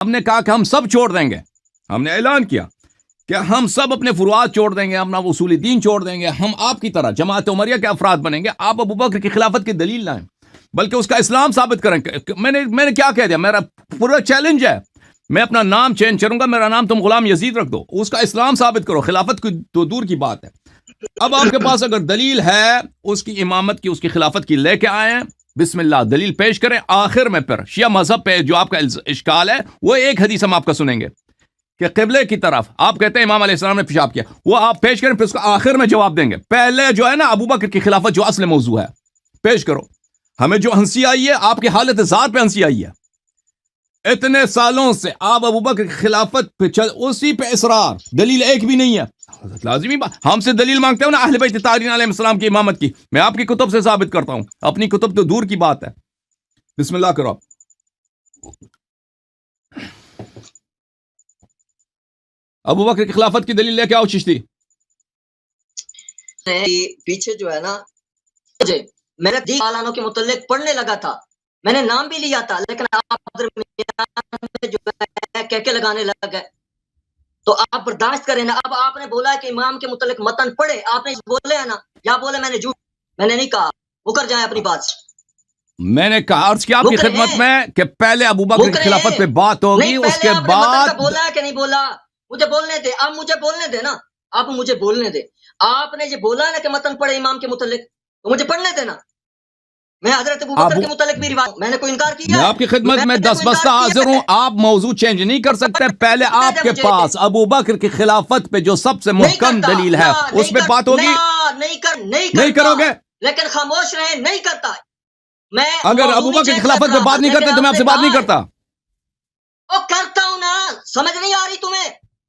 ہم نے کہا کہ ہم سب چھوڑ دیں گے. ہم نے اعلان کیا کہ ہم سب اپنے فروعات چھوڑ دیں گے, اپنا اصول دین چھوڑ دیں گے, ہم آپ کی طرح جماعت عمریہ کے افراد بنیں گے. آپ ابوبکر کی خلافت کی دلیل لائیں, بلکہ اس کا اسلام ثابت کریں. میں نے کیا کہہ دیا, میرا پورا چیلنج ہے, میں اپنا نام چینج کروں گا, میرا نام تم غلام یزید رکھ دو, اس کا اسلام ثابت کرو. خلافت کی تو دور کی بات ہے. اب آپ کے پاس اگر دلیل ہے اس کی امامت کی, اس کی خلافت کی, لے کے آئیں, بسم اللہ دلیل پیش کریں. آخر میں پھر شیعہ مذہب پہ جو آپ کا اشکال ہے, وہ ایک حدیث ہم آپ کا سنیں گے کہ قبلے کی طرف آپ کہتے ہیں امام علیہ السلام نے پیشاب کیا, وہ آپ پیش کریں, پھر اس کا آخر میں جواب دیں گے. پہلے جو ہے نا ابوبکر کی خلافت جو اصل موضوع ہے پیش کرو. ہمیں جو ہنسی آئی ہے آپ کی حالت ذات پہ ہنسی آئی ہے. اتنے سالوں سے آپ ابوبکر کی خلافت پہ اسی پہ اصرار, دلیل ایک بھی نہیں ہے. لازمی بات, ہم سے دلیل مانگتے ہو نا اہل بیت طاہرین علیہ السلام کی امامت کی, میں آپ کی کتب سے ثابت کرتا ہوں, اپنی کتب تو دور کی بات ہے. بسم اللہ کرو. ابوبکر کی خلافت کی دلیل لے کے آؤ چشتی. پیچھے جو ہے نا میں نے سالانوں کے متعلق پڑھنے لگا تھا, میں نے نام بھی لیا تھا, لیکن آپ جو ہے کہکے لگانے لگ گئے, تو آپ برداشت کریں نا. اب آپ نے بولا ہے کہ امام کے متعلق متن پڑھے, آپ نے بولے ہے نا, یا بولے میں نے جھوٹ, میں نے نہیں کہا, وہ کر جائیں اپنی بات سے. میں نے کہا عرض کیا آپ کی خدمت میں کہ پہلے ابوبکر کی خلافت پہ بات ہوگی, اس کے بعد بولا ہے کہ نہیں بولا, مجھے بولنے دے. اب مجھے بولنے دے نا, آپ مجھے بولنے دے. آپ نے یہ بولا ہے نا کہ متن پڑھے امام کے متعلق, تو مجھے پڑھنے دینا. میں حضرت ابوبکر کے متعلق بھی روایت, میں نے کوئی انکار کیا؟ میں آپ کی خدمت میں 10 بستہ حاضر ہوں. آپ موضوع چینج نہیں کر سکتے. پہلے آپ کے پاس ابوبکر کی خلافت پہ جو سب سے محکم دلیل ہے اس پہ بات ہوگی. نہیں کرو گے, لیکن خاموش رہے, نہیں کرتا. میں اگر ابوبکر کی خلافت پہ بات نہیں کرتے تو میں آپ سے بات نہیں کرتا. کرتا ہوں نا, سمجھ نہیں آ رہی تمہیں؟